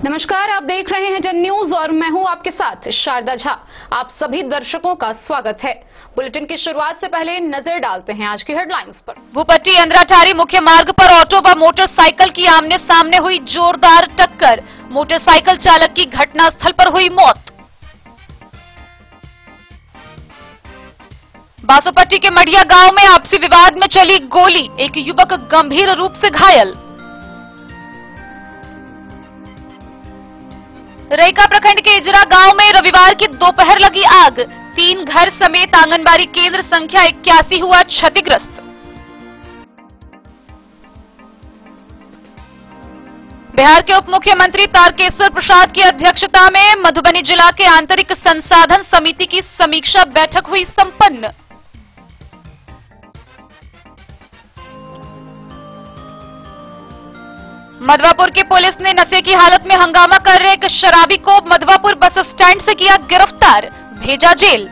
नमस्कार, आप देख रहे हैं जन न्यूज और मैं हूं आपके साथ शारदा झा। आप सभी दर्शकों का स्वागत है। बुलेटिन की शुरुआत से पहले नजर डालते हैं आज की हेडलाइंस पर। भूपट्टी अंधराठारी मुख्य मार्ग पर ऑटो व मोटरसाइकिल की आमने सामने हुई जोरदार टक्कर, मोटरसाइकिल चालक की घटनास्थल पर हुई मौत। बासोपट्टी के मढ़िया गांव में आपसी विवाद में चली गोली, एक युवक गंभीर रूप से घायल। रईका प्रखंड के इजरा गांव में रविवार की दोपहर लगी आग, 3 घर समेत आंगनबाड़ी केंद्र संख्या 81 हुआ क्षतिग्रस्त। बिहार के उप मुख्यमंत्री तारकेश्वर प्रसाद की अध्यक्षता में मधुबनी जिला के आंतरिक संसाधन समिति की समीक्षा बैठक हुई संपन्न। मधवापुर की पुलिस ने नशे की हालत में हंगामा कर रहे एक शराबी को मधवापुर बस स्टैंड से किया गिरफ्तार, भेजा जेल।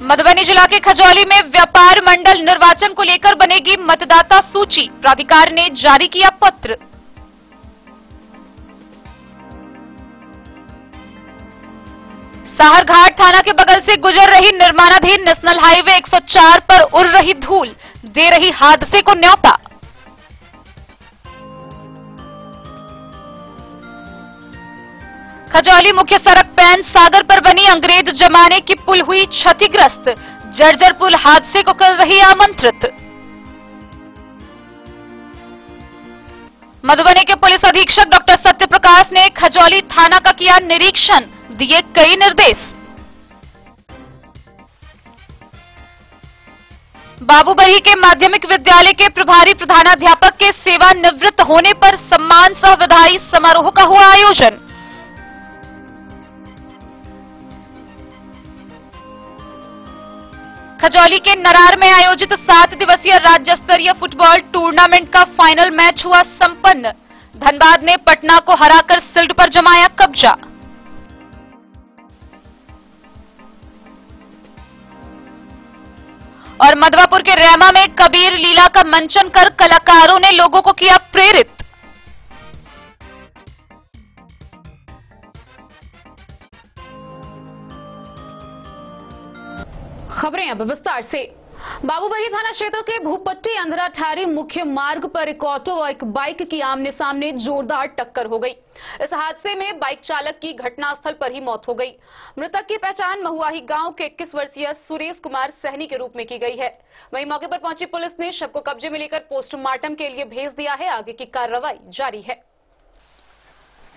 मधुबनी जिला के खजौली में व्यापार मंडल निर्वाचन को लेकर बनेगी मतदाता सूची, प्राधिकार ने जारी किया पत्र। साहरघाट थाना के बगल से गुजर रही निर्माणाधीन नेशनल हाईवे 104 पर उड़ रही धूल दे रही हादसे को न्योता। खजौली मुख्य सड़क पैन सागर पर बनी अंग्रेज जमाने की पुल हुई क्षतिग्रस्त, जर्जर पुल हादसे को कर रही आमंत्रित। मधुबनी के पुलिस अधीक्षक डॉक्टर सत्यप्रकाश ने खजौली थाना का किया निरीक्षण, दिए कई निर्देश। बाबूबरही के माध्यमिक विद्यालय के प्रभारी प्रधानाध्यापक के सेवानिवृत्त होने पर सम्मान सह बधाई समारोह का हुआ आयोजन। खजौली के नरार में आयोजित 7 दिवसीय राज्य स्तरीय फुटबॉल टूर्नामेंट का फाइनल मैच हुआ संपन्न, धनबाद ने पटना को हराकर सिल्ड पर जमाया कब्जा। और मधवापुर के रैमा में कबीर लीला का मंचन कर कलाकारों ने लोगों को किया प्रेरित। खबरें अब विस्तार से। बाबूबरही थाना क्षेत्र के भूपट्टी अंधराठारी मुख्य मार्ग पर एक ऑटो और एक बाइक की आमने सामने जोरदार टक्कर हो गई। इस हादसे में बाइक चालक की घटनास्थल पर ही मौत हो गई। मृतक की पहचान महुआही गांव के 21 वर्षीय सुरेश कुमार सहनी के रूप में की गई है। वहीं मौके पर पहुंची पुलिस ने शव को कब्जे में लेकर पोस्टमार्टम के लिए भेज दिया है। आगे की कार्रवाई जारी है।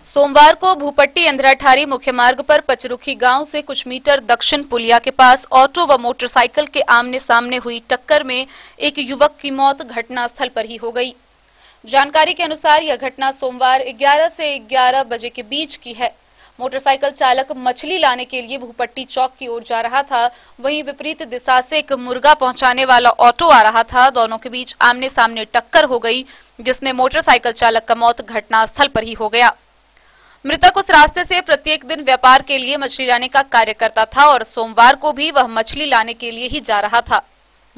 सोमवार को भूपट्टी अंधराठारी मुख्य मार्ग पर पचरुखी गांव से कुछ मीटर दक्षिण पुलिया के पास ऑटो व मोटरसाइकिल के आमने सामने हुई टक्कर में एक युवक की मौत घटनास्थल पर ही हो गई। जानकारी के अनुसार यह घटना सोमवार 11 से 11 बजे के बीच की है। मोटरसाइकिल चालक मछली लाने के लिए भूपट्टी चौक की ओर जा रहा था, वहीं विपरीत दिशा से एक मुर्गा पहुंचाने वाला ऑटो आ रहा था। दोनों के बीच आमने सामने टक्कर हो गई, जिसमें मोटरसाइकिल चालक का मौत घटनास्थल पर ही हो गया। मृतक उस रास्ते से प्रत्येक दिन व्यापार के लिए मछली लाने का कार्य करता था और सोमवार को भी वह मछली लाने के लिए ही जा रहा था।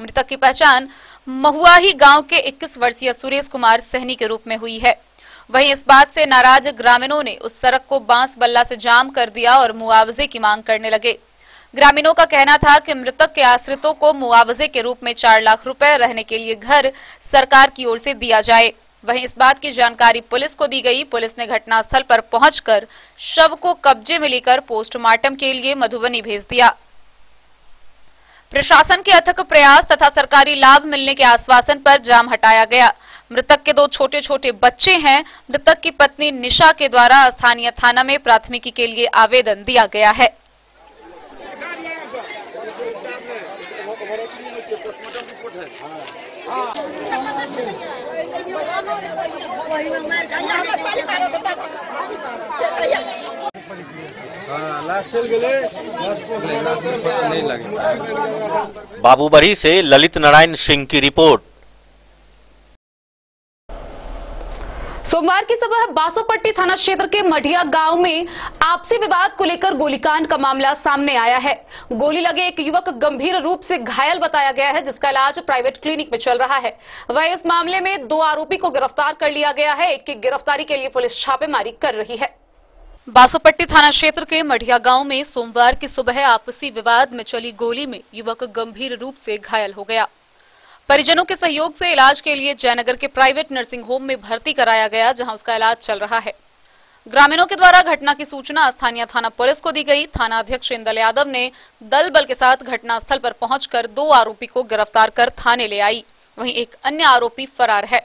मृतक की पहचान महुआही गांव के 21 वर्षीय सुरेश कुमार सहनी के रूप में हुई है। वहीं इस बात से नाराज ग्रामीणों ने उस सड़क को बांस बल्ला से जाम कर दिया और मुआवजे की मांग करने लगे। ग्रामीणों का कहना था कि मृतक के आश्रितों को मुआवजे के रूप में 4 लाख रुपए, रहने के लिए घर सरकार की ओर से दिया जाए। वहीं इस बात की जानकारी पुलिस को दी गई। पुलिस ने घटनास्थल पर पहुंचकर शव को कब्जे में लेकर पोस्टमार्टम के लिए मधुबनी भेज दिया। प्रशासन के अथक प्रयास तथा सरकारी लाभ मिलने के आश्वासन पर जाम हटाया गया। मृतक के 2 छोटे छोटे बच्चे हैं। मृतक की पत्नी निशा के द्वारा स्थानीय थाना में प्राथमिकी के लिए आवेदन दिया गया है। बाबूबरही से ललित नारायण सिंह की रिपोर्ट। सोमवार की सुबह बासोपट्टी थाना क्षेत्र के मढ़िया गांव में आपसी विवाद को लेकर गोलीकांड का मामला सामने आया है। गोली लगे एक युवक गंभीर रूप से घायल बताया गया है, जिसका इलाज प्राइवेट क्लिनिक में चल रहा है। वहीं इस मामले में 2 आरोपी को गिरफ्तार कर लिया गया है। एक की गिरफ्तारी के लिए पुलिस छापेमारी कर रही है। बासोपट्टी थाना क्षेत्र के मढ़िया गांव में सोमवार की सुबह आपसी विवाद में चली गोली में युवक गंभीर रूप से घायल हो गया। परिजनों के सहयोग से इलाज के लिए जयनगर के प्राइवेट नर्सिंग होम में भर्ती कराया गया, जहां उसका इलाज चल रहा है। ग्रामीणों के द्वारा घटना की सूचना स्थानीय थाना पुलिस को दी गई। थाना अध्यक्ष इंदल यादव ने दल बल के साथ घटनास्थल पर पहुंचकर 2 आरोपी को गिरफ्तार कर थाने ले आई। वहीं एक अन्य आरोपी फरार है।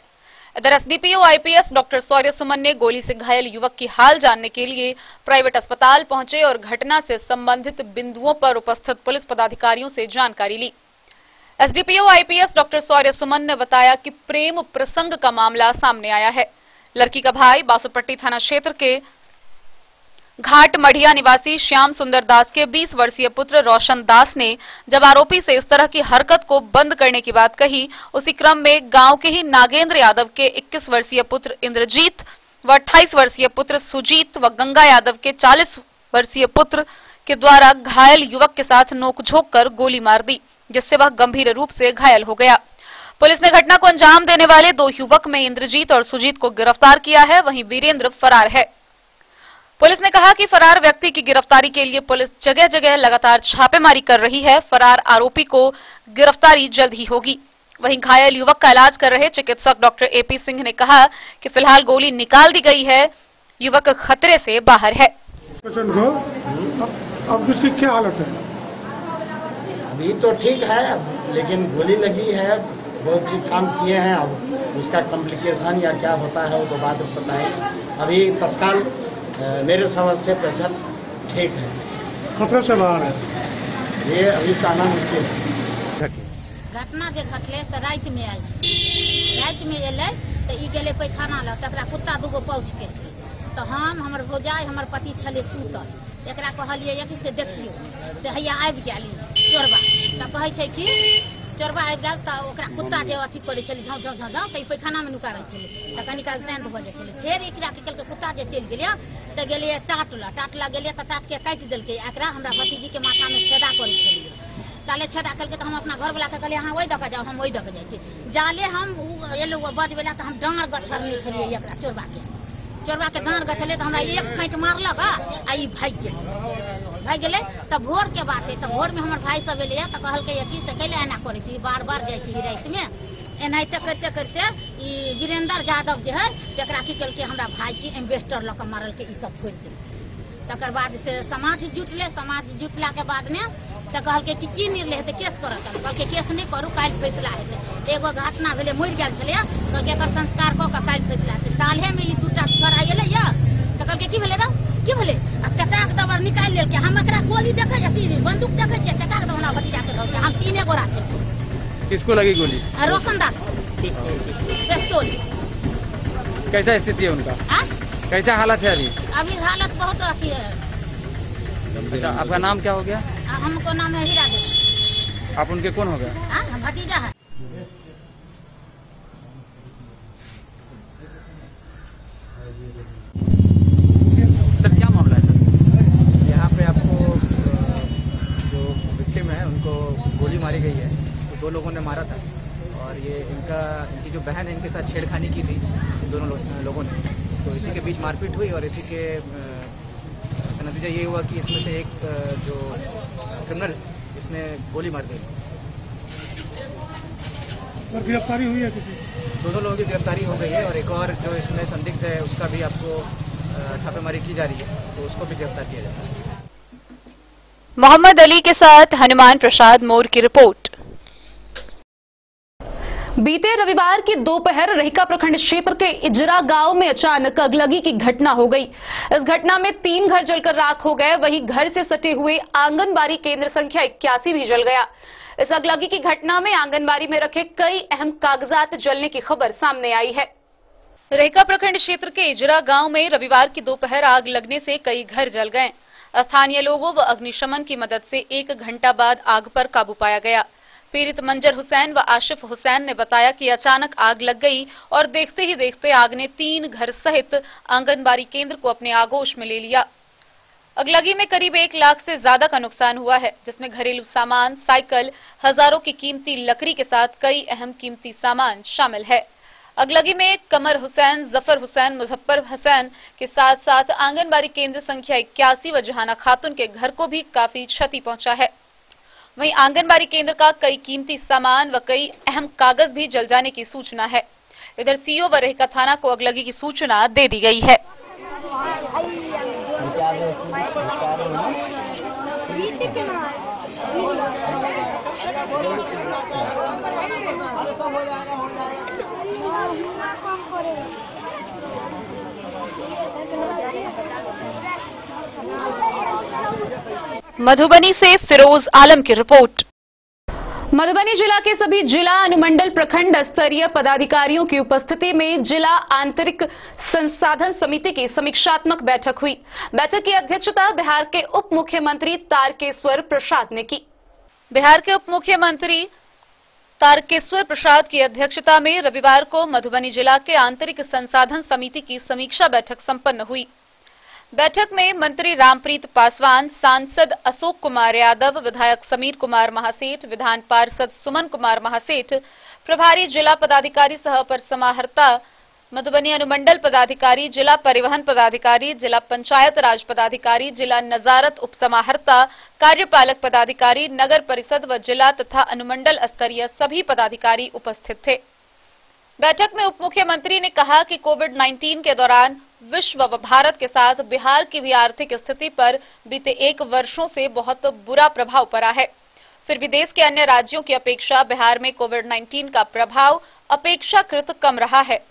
इधर एसडीपीओ आईपीएस डॉक्टर सौर्य सुमन ने गोली से घायल युवक की हाल जानने के लिए प्राइवेट अस्पताल पहुंचे और घटना से संबंधित बिंदुओं पर उपस्थित पुलिस पदाधिकारियों से जानकारी ली। एसडीपीओ आईपीएस डॉक्टर सौर्य सुमन ने बताया कि प्रेम प्रसंग का मामला सामने आया है। लड़की का भाई बासोपट्टी थाना क्षेत्र के घाट मढ़िया निवासी श्याम सुंदर दास के 20 वर्षीय पुत्र रोशन दास ने जब आरोपी से इस तरह की हरकत को बंद करने की बात कही, उसी क्रम में गांव के ही नागेंद्र यादव के 21 वर्षीय पुत्र इंद्रजीत व 28 वर्षीय पुत्र सुजीत व गंगा यादव के 40 वर्षीय पुत्र के द्वारा घायल युवक के साथ नोकझोंक कर गोली मार दी, जिससे वह गंभीर रूप से घायल हो गया। पुलिस ने घटना को अंजाम देने वाले 2 युवक में इंद्रजीत और सुजीत को गिरफ्तार किया है। वहीं वीरेंद्र फरार है। पुलिस ने कहा कि फरार व्यक्ति की गिरफ्तारी के लिए पुलिस जगह जगह लगातार छापेमारी कर रही है। फरार आरोपी को गिरफ्तारी जल्द ही होगी। वहीं घायल युवक का इलाज कर रहे चिकित्सक डॉक्टर एपी सिंह ने कहा कि फिलहाल गोली निकाल दी गई है, युवक खतरे से बाहर है। अब उसकी क्या हालत है? अभी तो ठीक है, लेकिन गोली लगी है, बहुत चीज काम किए हैं। अब उसका कॉम्प्लिकेशन या क्या होता है वो तो बाद में बताएं। अभी तत्काल मेरे समझ से पेशेंट ठीक है, खतरे से बाहर है। ये अभी कहना मुश्किल है। घटना जे घटले तो रात में आयल, रात में एले तो ई गेले पैखाना लग, तकरा कुत्ता 2 पहुँच के तो हमर भौजाई हमर पति छले सुतल, एकरा कहलिए कि से देखियो से हैया आबि गेली चोरबा, तो कहे छै कि चोरबा आबि गेल तो ओकरा कुत्ता जे अथी करे छले झाँ झाँ झाँ झाँ, तो पैखाना में नुका रहे छले, तो कनी काल शांत भ जाय छले। फेर एकरा के केलके कुत्ता जे चलि गेलिए तो गेलिए टाटला गेलिए तो टाट के काटि देलकै। एकरा हमरा भतीजी के माथा में छेदा करे छलिए, ताले छेदा करके तो हम अपना घर वाला के कहलिए हाँ ओहि दक जाओ, हम ओहि दक जाय छी। जाले हम एलो बजबेला तो हम डांर गछरने छलिए एकरा चोरबा के डांर गछले तो हमरा एक फाँट मारलक आ ई भाग गेले। तो भोर के बात है, तो भोर में हमारे भाई सब एलिए तो कहलकै कि से कैले एना करे छी, बार बार जाय छी रात में एनाहिते करते करते ई वीरेंद्र यादव जे है तकरा की केलकै हमरा भाई की इन्वेस्टर लऽ के मारलकै, ई सब फोड़ि देलकै। तकर बाद से समाज जुटले, समाज जुटला के बाद ने से कहलकै कि की निर्णय हेतै, केस करऽ, कहलकै केस नहि करू, काल्हि फैसला हेतै। एगो घटना भेलै, मरि गेल छलै, कहलकै एकर संस्कार कऽ के काल्हि फैसला हेतै। साले में ई 2टा छोड़ा एलै तो कहलकै की भेलै की भेलै, आ चटाक दबर निकालि लेलकै। हम एकरा गोली देखै छी, बंदूक देखै छियै, चटाक दबर हमरा भतीजा के दौड़के हम 3 गोरा छै। किसको लगी गोली? रोशन दास पिस्तौल। कैसा स्थिति है उनका? कैसा हालत है अभी? अभी हालत बहुत अच्छी है। अच्छा, आपका नाम क्या हो गया? हमको नाम है हीरा देवी। आप उनके कौन हो गए? भतीजा है। सर क्या मामला है सर? यहाँ पे आपको जो विक्टिम है उनको गोली मारी गई है, तो 2 लोगों ने मारा था और ये इनकी जो बहन है इनके साथ छेड़खानी की थी दोनों लोगों ने, तो इसी के बीच मारपीट हुई और इसी के नतीजा ये हुआ कि इसमें से एक जो क्रिमिनल इसने गोली मार दी। और गिरफ्तारी हुई है किसी? 2 लोगों की गिरफ्तारी हो गई है और एक और जो इसमें संदिग्ध है उसका भी आपको छापेमारी की जा रही है, तो उसको भी गिरफ्तार किया जाता है। मोहम्मद अली के साथ हनुमान प्रसाद मोर की रिपोर्ट। बीते रविवार की दोपहर रहिका प्रखंड क्षेत्र के इजरा गांव में अचानक अगलगी की घटना हो गई। इस घटना में 3 घर जलकर राख हो गए, वहीं घर से सटे हुए आंगनबाड़ी केंद्र संख्या 81 भी जल गया। इस अगलगी की घटना में आंगनबाड़ी में रखे कई अहम कागजात जलने की खबर सामने आई है। रहिका प्रखंड क्षेत्र के इजरा गांव में रविवार की दोपहर आग लगने से कई घर जल गए। स्थानीय लोगों व अग्निशमन की मदद से 1 घंटा बाद आग पर काबू पाया गया। पीड़ित मंजर हुसैन व आशिफ हुसैन ने बताया कि अचानक आग लग गई और देखते ही देखते आग ने 3 घर सहित आंगनबाड़ी केंद्र को अपने आगोश में ले लिया। अगलगी में करीब 1 लाख से ज्यादा का नुकसान हुआ है, जिसमें घरेलू सामान, साइकिल, हजारों की कीमती लकड़ी के साथ कई अहम कीमती सामान शामिल है। अगलगी में कमर हुसैन, जफर हुसैन, मुजफ्फर हुसैन के साथ साथ आंगनबाड़ी केंद्र संख्या 81 व जहाना खातून के घर को भी काफी क्षति पहुंचा है। वहीं आंगनबाड़ी केंद्र का कई कीमती सामान व कई अहम कागज भी जल जाने की सूचना है। इधर सीओ व रेहका थाना को अगलगी की सूचना दे दी गई है। मधुबनी से फिरोज आलम की रिपोर्ट। मधुबनी जिला के सभी जिला अनुमंडल प्रखंड स्तरीय पदाधिकारियों की उपस्थिति में जिला आंतरिक संसाधन समिति की समीक्षात्मक बैठक हुई। बैठक की अध्यक्षता बिहार के उप मुख्यमंत्री तारकेश्वर प्रसाद ने की। बिहार के उप मुख्यमंत्री तारकेश्वर प्रसाद की अध्यक्षता में रविवार को मधुबनी जिला के आंतरिक संसाधन समिति की समीक्षा बैठक संपन्न हुई। बैठक में मंत्री रामप्रीत पासवान, सांसद अशोक कुमार यादव, विधायक समीर कुमार महासेठ, विधान पार्षद सुमन कुमार महासेठ, प्रभारी जिला पदाधिकारी सह अपर समाहर्ता मधुबनी अनुमंडल पदाधिकारी, जिला परिवहन पदाधिकारी, जिला पंचायत राज पदाधिकारी, जिला नजारत उप समाहर्ता, कार्यपालक पदाधिकारी, नगर परिषद व जिला तथा अनुमंडल स्तरीय सभी पदाधिकारी उपस्थित थे। बैठक में उप मुख्यमंत्री ने कहा कि कोविड-19 के दौरान विश्व व भारत के साथ बिहार की भी आर्थिक स्थिति पर बीते 1 वर्षों से बहुत बुरा प्रभाव पड़ा है। फिर भी देश के अन्य राज्यों की अपेक्षा बिहार में कोविड-19 का प्रभाव अपेक्षाकृत कम रहा है।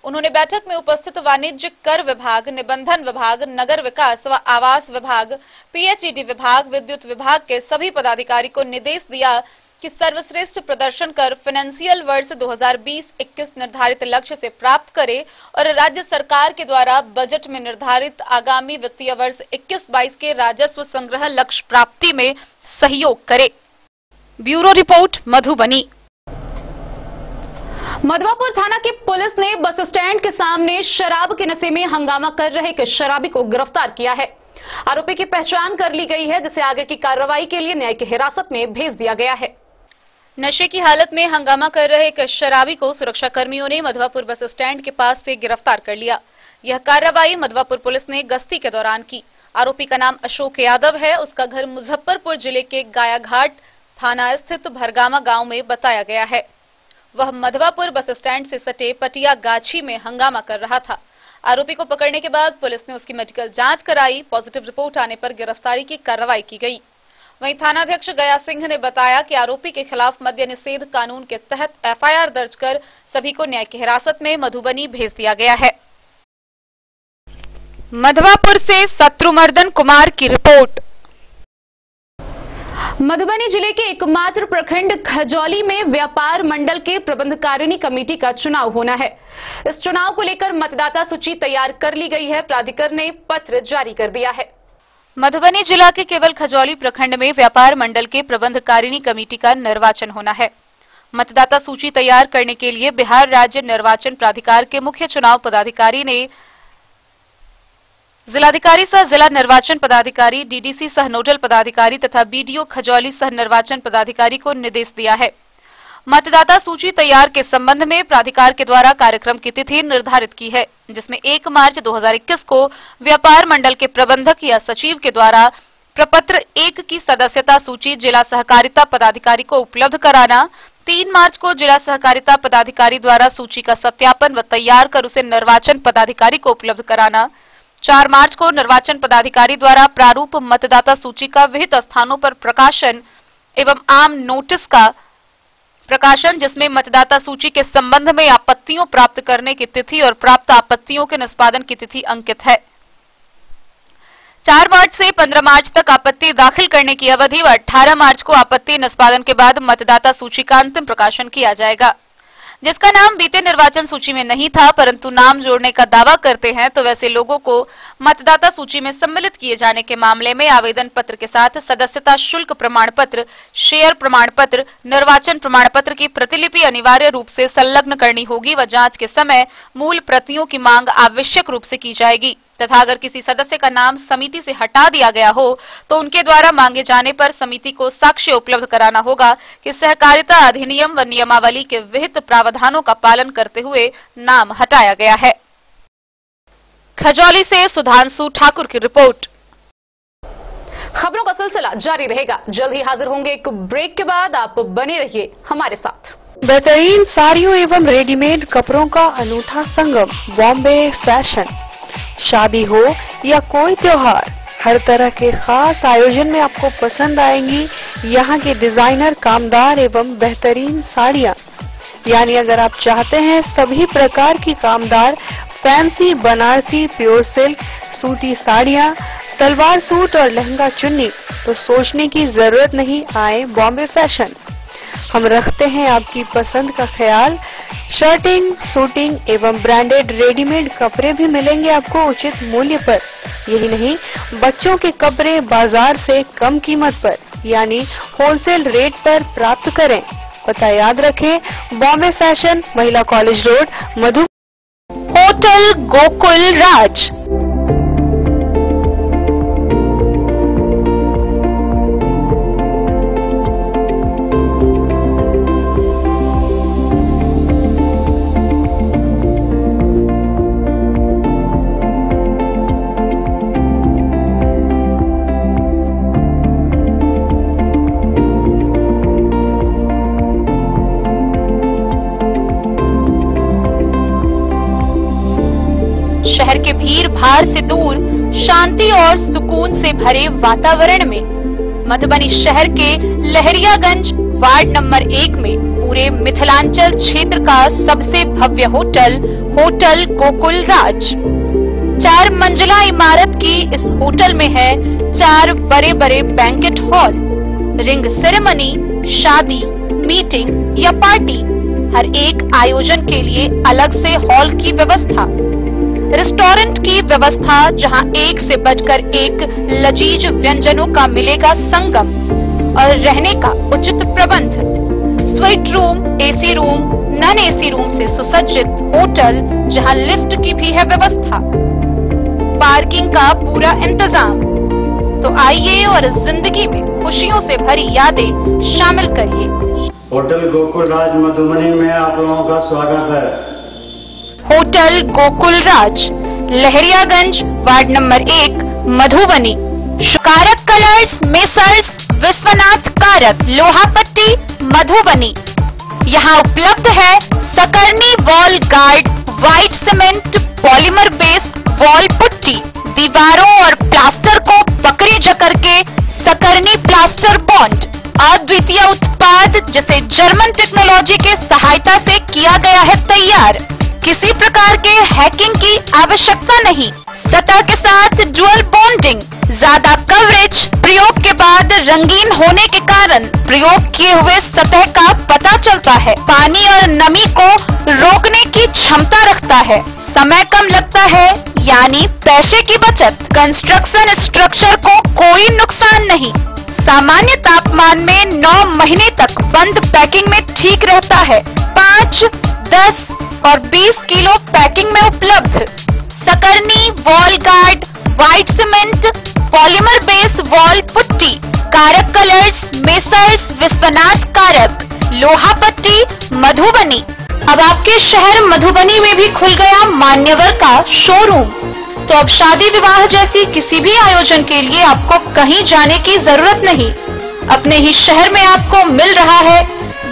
उन्होंने बैठक में उपस्थित वाणिज्य कर विभाग, निबंधन विभाग, नगर विकास व आवास विभाग, पीएचईडी विभाग, विद्युत विभाग के सभी पदाधिकारी को निर्देश दिया कि सर्वश्रेष्ठ प्रदर्शन कर फाइनेंशियल वर्ष 2020-21 निर्धारित लक्ष्य से प्राप्त करे और राज्य सरकार के द्वारा बजट में निर्धारित आगामी वित्तीय वर्ष 21-22 के राजस्व संग्रह लक्ष्य प्राप्ति में सहयोग करे। Bureau report, Madhubani. मधवापुर थाना की पुलिस ने बस स्टैंड के सामने शराब के नशे में हंगामा कर रहे एक शराबी को गिरफ्तार किया है। आरोपी की पहचान कर ली गई है, जिसे आगे की कार्रवाई के लिए न्यायिक हिरासत में भेज दिया गया है। नशे की हालत में हंगामा कर रहे एक शराबी को सुरक्षा कर्मियों ने मधवापुर बस स्टैंड के पास से गिरफ्तार कर लिया। यह कार्रवाई मधवापुर पुलिस ने गश्ती के दौरान की। आरोपी का नाम अशोक यादव है। उसका घर मुजफ्फरपुर जिले के गायाघाट थाना स्थित भरगामा गांव में बताया गया है। वह मधवापुर बस स्टैंड से सटे पटिया गाछी में हंगामा कर रहा था। आरोपी को पकड़ने के बाद पुलिस ने उसकी मेडिकल जांच कराई। पॉजिटिव रिपोर्ट आने पर गिरफ्तारी की कार्रवाई की गई। वहीं थानाध्यक्ष गया सिंह ने बताया कि आरोपी के खिलाफ मद्य निषेध कानून के तहत एफआईआर दर्ज कर सभी को न्यायिक हिरासत में मधुबनी भेज दिया गया है। मधवापुर से शत्रुमर्दन कुमार की रिपोर्ट। मधुबनी जिले के एकमात्र प्रखंड खजौली में व्यापार मंडल के प्रबंधकारिणी कमेटी का चुनाव होना है। इस चुनाव को लेकर मतदाता सूची तैयार कर ली गई है। प्राधिकरण ने पत्र जारी कर दिया है। मधुबनी जिला के केवल खजौली प्रखंड में व्यापार मंडल के प्रबंधकारिणी कमेटी का निर्वाचन होना है। मतदाता सूची तैयार करने के लिए बिहार राज्य निर्वाचन प्राधिकार के मुख्य चुनाव पदाधिकारी ने जिलाधिकारी सह जिला निर्वाचन पदाधिकारी, डीडीसी सह नोडल पदाधिकारी तथा बीडीओ खजौली सह निर्वाचन पदाधिकारी को निर्देश दिया है। मतदाता सूची तैयार के संबंध में प्राधिकार के द्वारा कार्यक्रम की तिथि निर्धारित की है, जिसमें 1 मार्च 2021 को व्यापार मंडल के प्रबंधक या सचिव के द्वारा प्रपत्र 1 की सदस्यता सूची जिला सहकारिता पदाधिकारी को उपलब्ध कराना, 3 मार्च को जिला सहकारिता पदाधिकारी द्वारा सूची का सत्यापन व तैयार कर उसे निर्वाचन पदाधिकारी को उपलब्ध कराना, 4 मार्च को निर्वाचन पदाधिकारी द्वारा प्रारूप मतदाता सूची का विहित स्थानों पर प्रकाशन एवं आम नोटिस का प्रकाशन, जिसमें मतदाता सूची के संबंध में आपत्तियों प्राप्त करने की तिथि और प्राप्त आपत्तियों के निष्पादन की तिथि अंकित है। 4 मार्च से 15 मार्च तक आपत्ति दाखिल करने की अवधि व 18 मार्च को आपत्ति निष्पादन के बाद मतदाता सूची का अंतिम प्रकाशन किया जाएगा। जिसका नाम बीते निर्वाचन सूची में नहीं था परंतु नाम जोड़ने का दावा करते हैं, तो वैसे लोगों को मतदाता सूची में सम्मिलित किए जाने के मामले में आवेदन पत्र के साथ सदस्यता शुल्क प्रमाण पत्र, शेयर प्रमाण पत्र, निर्वाचन प्रमाण पत्र की प्रतिलिपि अनिवार्य रूप से संलग्न करनी होगी व जांच के समय मूल प्रतियों की मांग आवश्यक रूप से की जाएगी तथा अगर किसी सदस्य का नाम समिति से हटा दिया गया हो तो उनके द्वारा मांगे जाने पर समिति को साक्ष्य उपलब्ध कराना होगा कि सहकारिता अधिनियम व नियमावली के विहित प्रावधानों का पालन करते हुए नाम हटाया गया है। खजौली से सुधांशु ठाकुर की रिपोर्ट। खबरों का सिलसिला जारी रहेगा। जल्द ही हाजिर होंगे एक ब्रेक के बाद, आप बने रहिए हमारे साथ। बेहतरीन साड़ियों एवं रेडीमेड कपड़ों का अनूठा संगम बॉम्बे फैशन। शादी हो या कोई त्योहार, हर तरह के खास आयोजन में आपको पसंद आएंगी यहाँ के डिजाइनर कामदार एवं बेहतरीन साड़ियाँ। यानी अगर आप चाहते हैं सभी प्रकार की कामदार फैंसी बनारसी प्योर सिल्क सूती साड़ियाँ, सलवार सूट और लहंगा चुन्नी, तो सोचने की जरूरत नहीं, आए बॉम्बे फैशन। हम रखते हैं आपकी पसंद का ख्याल। शर्टिंग, सूटिंग एवं ब्रांडेड रेडीमेड कपड़े भी मिलेंगे आपको उचित मूल्य पर। यही नहीं, बच्चों के कपड़े बाजार से कम कीमत पर यानी होलसेल रेट पर प्राप्त करें। पता याद रखें, बॉम्बे फैशन, महिला कॉलेज रोड, मधु। होटल गोकुल राज। शहर के भीड़ भाड़ से दूर शांति और सुकून से भरे वातावरण में मधुबनी शहर के लहरियागंज वार्ड नंबर 1 में पूरे मिथिलांचल क्षेत्र का सबसे भव्य होटल, होटल गोकुल राज। 4 मंजिला इमारत की इस होटल में है 4 बड़े बड़े बैंकेट हॉल, रिंग सेरेमनी, शादी, मीटिंग या पार्टी, हर एक आयोजन के लिए अलग से हॉल की व्यवस्था, रेस्टोरेंट की व्यवस्था जहां एक से बढ़कर एक लजीज व्यंजनों का मिलेगा संगम और रहने का उचित प्रबंध। Suite room, AC room, non AC room से सुसज्जित होटल जहां लिफ्ट की भी है व्यवस्था, पार्किंग का पूरा इंतजाम। तो आइए और जिंदगी में खुशियों से भरी यादें शामिल करिए। होटल गोकुल राज मधुबनी में आप लोगों का स्वागत है। होटल गोकुल राज, लहरियागंज वार्ड नंबर 1, मधुबनी। कारक कलर्स, मेसर्स विश्वनाथ कारक, लोहापट्टी, मधुबनी। यहाँ उपलब्ध है Sakarni wall guard, white cement, polymer base wall putty, दीवारों और प्लास्टर को पकड़े जकड़ के सकरनी प्लास्टर बॉन्ड, अद्वितीय उत्पाद जिसे जर्मन टेक्नोलॉजी के सहायता से किया गया है तैयार। किसी प्रकार के हैकिंग की आवश्यकता नहीं। सतह के साथ डुअल बॉन्डिंग, ज्यादा कवरेज, प्रयोग के बाद रंगीन होने के कारण प्रयोग किए हुए सतह का पता चलता है। पानी और नमी को रोकने की क्षमता रखता है। समय कम लगता है यानी पैसे की बचत। कंस्ट्रक्शन स्ट्रक्चर को कोई नुकसान नहीं। सामान्य तापमान में 9 महीने तक बंद पैकिंग में ठीक रहता है। 5, 10 और 20 किलो पैकिंग में उपलब्ध। Sakarni wall guard, white cement, polymer base wall putty, Karak colours, Messrs Vishwanath Karak, Lohapatti, Madhubani. अब आपके शहर मधुबनी में भी खुल गया मान्यवर का शोरूम। तो अब शादी विवाह जैसी किसी भी आयोजन के लिए आपको कहीं जाने की जरूरत नहीं। अपने ही शहर में आपको मिल रहा है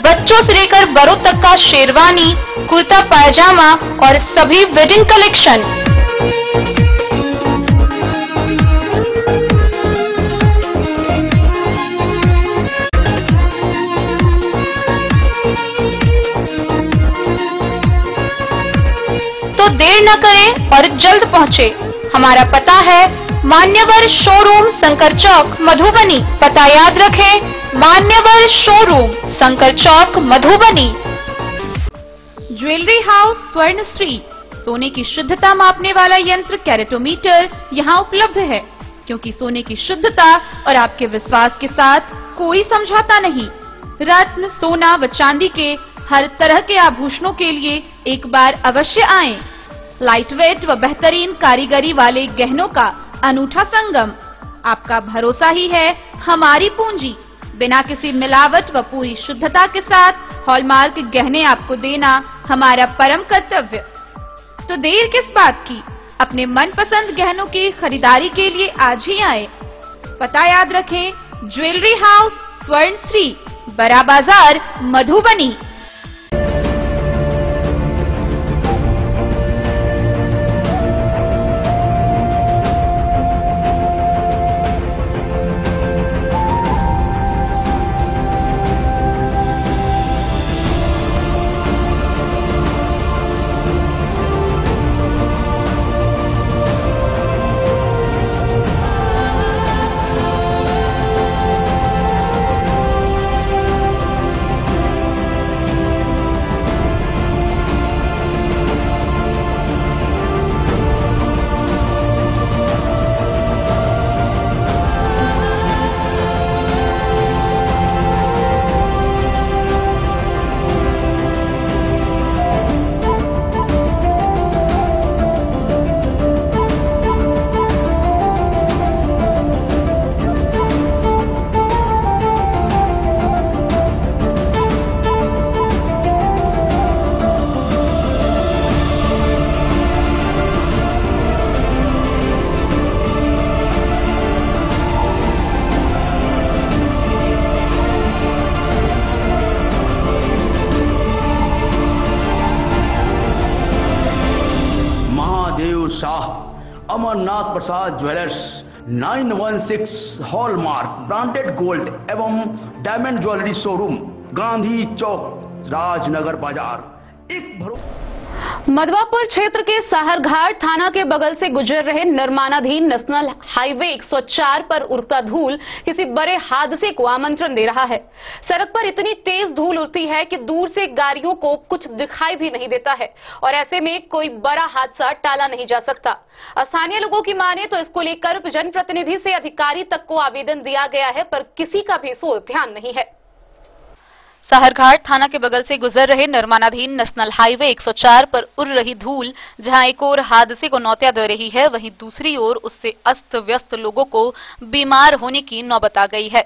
बच्चों से लेकर बड़ों तक का शेरवानी, कुर्ता पायजामा और सभी वेडिंग कलेक्शन। तो देर न करें और जल्द पहुंचे। हमारा पता है मान्यवर शोरूम, शंकर चौक, मधुबनी। पता याद रखें, मान्यवर showroom, Shankar Chowk, Madhubani. Jewellery house Swarnashree सोने की शुद्धता मापने वाला यंत्र कैरेटोमीटर यहाँ उपलब्ध है, क्योंकि सोने की शुद्धता और आपके विश्वास के साथ कोई समझौता नहीं। रत्न, सोना व चांदी के हर तरह के आभूषणों के लिए एक बार अवश्य आएं। लाइट वेट व बेहतरीन कारीगरी वाले गहनों का अनूठा संगम। आपका भरोसा ही है हमारी पूंजी। बिना किसी मिलावट व पूरी शुद्धता के साथ हॉलमार्क गहने आपको देना हमारा परम कर्तव्य। तो देर किस बात की, अपने मनपसंद गहनों की खरीदारी के लिए आज ही आए। पता याद रखें, ज्वेलरी हाउस स्वर्णश्री, बड़ा बाजार, मधुबनी। अमरनाथ प्रसाद ज्वेलर्स 916 हॉलमार्क ब्रांडेड गोल्ड एवं डायमंड ज्वेलरी शोरूम, गांधी चौक, राजनगर बाजार। एक मधवापुर क्षेत्र के साहरघाट थाना के बगल से गुजर रहे निर्माणाधीन नेशनल हाईवे 104 पर उड़ता धूल किसी बड़े हादसे को आमंत्रण दे रहा है। सड़क पर इतनी तेज धूल उड़ती है कि दूर से गाड़ियों को कुछ दिखाई भी नहीं देता है और ऐसे में कोई बड़ा हादसा टाला नहीं जा सकता। स्थानीय लोगों की माने तो इसको लेकर जनप्रतिनिधि से अधिकारी तक को आवेदन दिया गया है, पर किसी का भी सोच ध्यान नहीं है। साहरघाट थाना के बगल से गुजर रहे निर्माणाधीन नेशनल हाईवे 104 पर उड़ रही धूल जहां एक ओर हादसे को न्योता दे रही है, वहीं दूसरी ओर उससे अस्त व्यस्त लोगों को बीमार होने की नौबत आ गई है।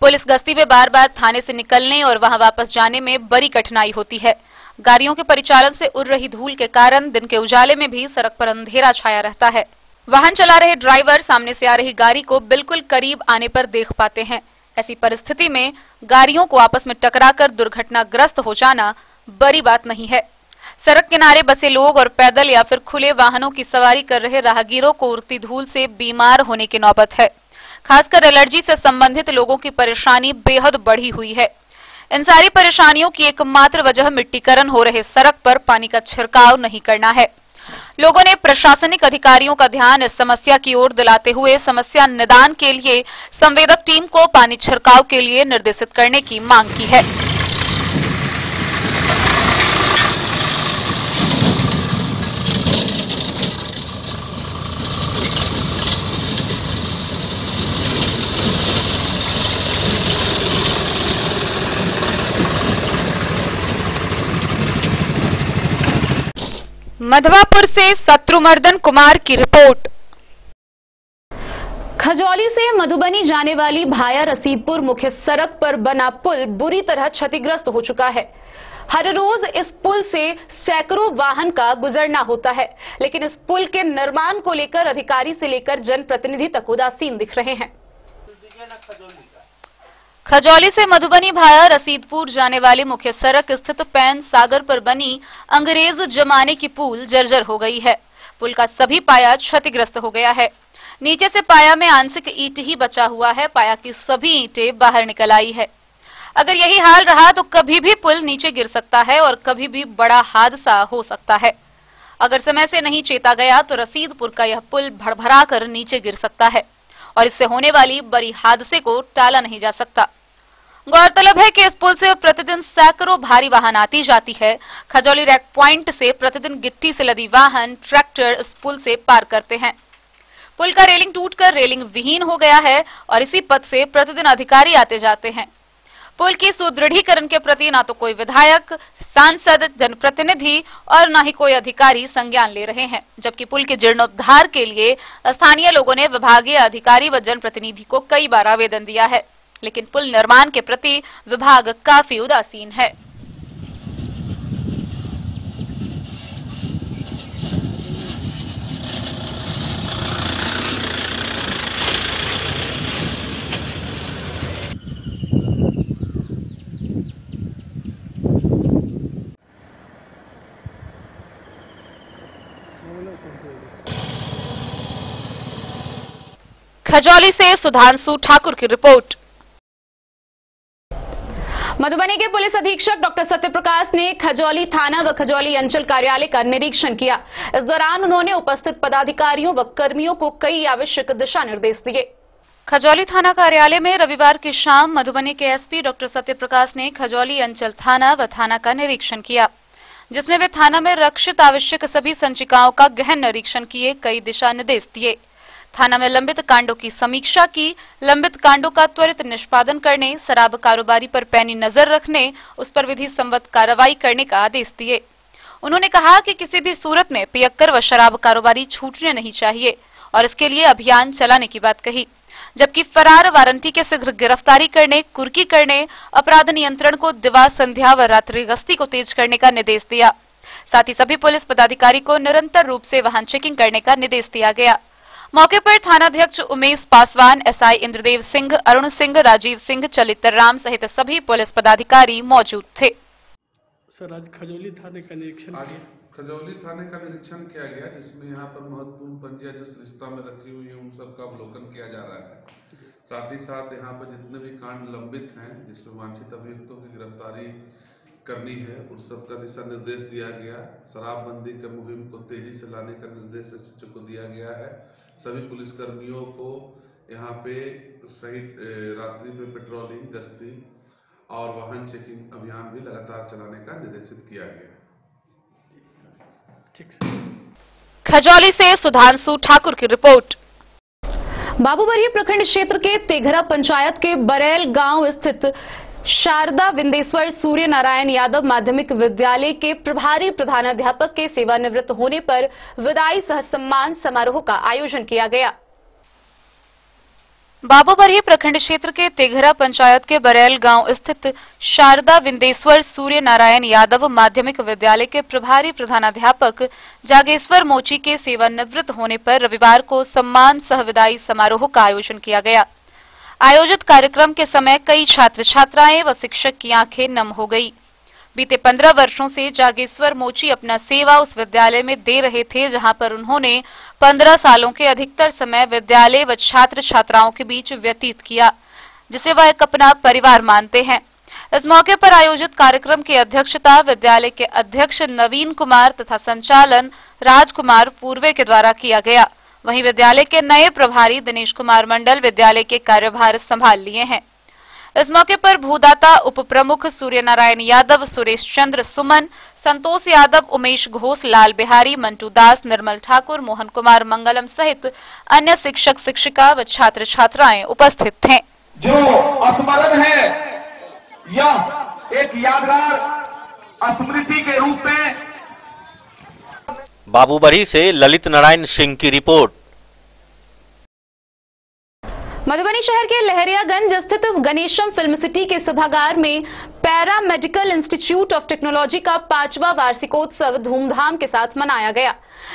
पुलिस गश्ती में बार बार थाने से निकलने और वहां वापस जाने में बड़ी कठिनाई होती है। गाड़ियों के परिचालन से उड़ रही धूल के कारण दिन के उजाले में भी सड़क पर अंधेरा छाया रहता है। वाहन चला रहे ड्राइवर सामने से आ रही गाड़ी को बिल्कुल करीब आने पर देख पाते हैं। ऐसी परिस्थिति में गाड़ियों को आपस में टकराकर दुर्घटनाग्रस्त हो जाना बड़ी बात नहीं है। सड़क किनारे बसे लोग और पैदल या फिर खुले वाहनों की सवारी कर रहे राहगीरों को उड़ती धूल से बीमार होने की नौबत है। खासकर एलर्जी से संबंधित लोगों की परेशानी बेहद बढ़ी हुई है। इन सारी परेशानियों की एकमात्र वजह मिट्टीकरण हो रहे सड़क पर पानी का छिड़काव नहीं करना है। लोगों ने प्रशासनिक अधिकारियों का ध्यान इस समस्या की ओर दिलाते हुए समस्या निदान के लिए संवेदक टीम को पानी छिड़काव के लिए निर्देशित करने की मांग की है। मधवापुर से शत्रुमर्दन कुमार की रिपोर्ट। खजौली से मधुबनी जाने वाली भाया रसीदपुर मुख्य सड़क पर बना पुल बुरी तरह क्षतिग्रस्त हो चुका है। हर रोज इस पुल से सैकड़ों वाहन का गुजरना होता है, लेकिन इस पुल के निर्माण को लेकर अधिकारी से लेकर जनप्रतिनिधि तक उदासीन दिख रहे हैं। खजौली से मधुबनी भाया रसीदपुर जाने वाली मुख्य सड़क स्थित पैन सागर पर बनी अंग्रेज जमाने की पुल जर्जर हो गई है। पुल का सभी पाया क्षतिग्रस्त हो गया है। नीचे से पाया में आंशिक ईंट ही बचा हुआ है। पाया की सभी ईंटें बाहर निकल आई है। अगर यही हाल रहा तो कभी भी पुल नीचे गिर सकता है और कभी भी बड़ा हादसा हो सकता है। अगर समय से नहीं चेता गया तो रसीदपुर का यह पुल भड़भड़ा कर नीचे गिर सकता है और इससे होने वाली बड़ी हादसे को टाला नहीं जा सकता। गौरतलब है कि इस पुल से प्रतिदिन सैकड़ों भारी वाहन आती जाती है। खजौली रैक पॉइंट से प्रतिदिन गिट्टी से लदी वाहन, ट्रैक्टर इस पुल से पार करते हैं। पुल का रेलिंग टूटकर रेलिंग विहीन हो गया है और इसी पथ से प्रतिदिन अधिकारी आते जाते हैं। पुल की सुदृढ़ीकरण के प्रति न तो कोई विधायक, सांसद, जनप्रतिनिधि और न ही कोई अधिकारी संज्ञान ले रहे हैं, जबकि पुल के जीर्णोद्धार के लिए स्थानीय लोगों ने विभागीय अधिकारी व जनप्रतिनिधि को कई बार आवेदन दिया है, लेकिन पुल निर्माण के प्रति विभाग काफी उदासीन है। खजौली से सुधांशु ठाकुर की रिपोर्ट। मधुबनी के पुलिस अधीक्षक डॉक्टर सत्यप्रकाश ने खजौली थाना व खजौली अंचल कार्यालय का निरीक्षण किया। इस दौरान उन्होंने उपस्थित पदाधिकारियों व कर्मियों को कई आवश्यक दिशा निर्देश दिए। खजौली थाना कार्यालय में रविवार की शाम मधुबनी के एसपी डॉक्टर सत्यप्रकाश ने खजौली अंचल थाना व थाना का निरीक्षण किया, जिसमें वे थाना में रक्षित आवश्यक सभी संचिकाओं का गहन निरीक्षण किए, कई दिशा निर्देश दिए। थाना में लंबित कांडों की समीक्षा की, लंबित कांडों का त्वरित निष्पादन करने, शराब कारोबारी पर पैनी नजर रखने, उस पर विधि सम्मत कार्रवाई करने का आदेश दिए। उन्होंने कहा कि किसी भी सूरत में पियक्कर व शराब कारोबारी छूटने नहीं चाहिए और इसके लिए अभियान चलाने की बात कही, जबकि फरार वारंटी के शीघ्र गिरफ्तारी करने, कुर्की करने, अपराध नियंत्रण को दिवा, संध्या व रात्रि गश्ती को तेज करने का निर्देश दिया। साथ ही सभी पुलिस पदाधिकारी को निरंतर रूप से वाहन चेकिंग करने का निर्देश दिया गया। मौके पर थानाध्यक्ष उमेश पासवान, एसआई इंद्रदेव सिंह, अरुण सिंह, राजीव सिंह, चलितर राम सहित सभी पुलिस पदाधिकारी मौजूद थे। सर, आज खजौली थाने का निरीक्षण खजौली थाने का निरीक्षण किया गया, जिसमें यहाँ पर महत्वपूर्ण पंजियां जो सरिस्ता में रखी हुई है उन सब का अवलोकन किया जा रहा है। साथ ही साथ यहाँ पर जितने भी कांड लंबित हैं जिसमें वांछित अभियुक्तों की गिरफ्तारी करनी है उन सब का दिशा निर्देश दिया गया। शराबबंदी के मुहिम को तेजी से लाने का निर्देश एसएचओ को दिया गया है। सभी पुलिसकर्मियों को यहाँ पे सही रात्रि में पेट्रोलिंग, गश्ती और वाहन चेकिंग अभियान भी लगातार चलाने का निर्देशित किया गया। खजौली से सुधांशु ठाकुर की रिपोर्ट। बाबूबरही प्रखंड क्षेत्र के तेघरा पंचायत के बरेल गांव स्थित शारदा विंदेश्वर सूर्य नारायण यादव माध्यमिक विद्यालय के प्रभारी प्रधानाध्यापक के सेवानिवृत्त होने पर विदाई सह सम्मान समारोह का आयोजन किया गया। बाबूबरही प्रखंड क्षेत्र के तेघरा पंचायत के बरेल गांव स्थित शारदा विंदेश्वर सूर्य नारायण यादव माध्यमिक विद्यालय के प्रभारी प्रधानाध्यापक जागेश्वर मोची के सेवानिवृत्त होने पर रविवार को सम्मान सह विदाई समारोह का आयोजन किया गया। आयोजित कार्यक्रम के समय कई छात्र छात्राएं व शिक्षक की आंखें नम हो गई। बीते 15 वर्षों से जागेश्वर मोची अपना सेवा उस विद्यालय में दे रहे थे, जहां पर उन्होंने 15 सालों के अधिकतर समय विद्यालय व छात्र छात्राओं के बीच व्यतीत किया, जिसे वह एक अपना परिवार मानते हैं। इस मौके पर आयोजित कार्यक्रम की अध्यक्षता विद्यालय के अध्यक्ष नवीन कुमार तथा संचालन राजकुमार पूर्वे के द्वारा किया गया। वहीं विद्यालय के नए प्रभारी दिनेश कुमार मंडल विद्यालय के कार्यभार संभाल लिए हैं। इस मौके पर भूदाता उप प्रमुख सूर्य नारायण यादव, सुरेश चंद्र सुमन, संतोष यादव, उमेश घोष, लाल बिहारी, मंटू दास, निर्मल ठाकुर, मोहन कुमार मंगलम सहित अन्य शिक्षक शिक्षिका व छात्र छात्राएं उपस्थित थे। जो स्मरण है यह एक यादगार स्मृति के रूप में। बाबूबरही से ललित नारायण सिंह की रिपोर्ट। मधुबनी शहर के लहरियागंज स्थित गणेशम फिल्म सिटी के सभागार में para medical institute of technology का 5वां वार्षिकोत्सव धूमधाम के साथ मनाया गया।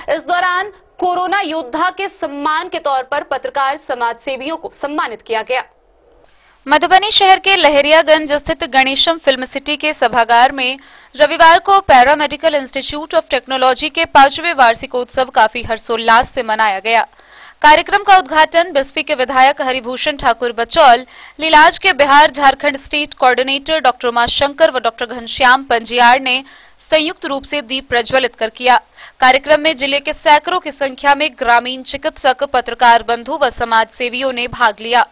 इस दौरान कोरोना योद्धा के सम्मान के तौर पर पत्रकार समाज सेवियों को सम्मानित किया गया। मधुबनी शहर के लहरियागंज स्थित गणेशम फिल्म सिटी के सभागार में रविवार को para medical institute of technology के 5वें वार्षिकोत्सव काफी हर्षोल्लास से मनाया गया। कार्यक्रम का उद्घाटन बिस्फी के विधायक हरिभूषण ठाकुर बचौल, लीलाज के Bihar Jharkhand state coordinator doctor Umashankar व डॉक्टर घनश्याम पंजियार ने संयुक्त रूप से दीप प्रज्वलित कर किया। कार्यक्रम में जिले के सैकड़ों की संख्या में ग्रामीण चिकित्सक, पत्रकार बंधु व समाज सेवियों ने भाग लिया।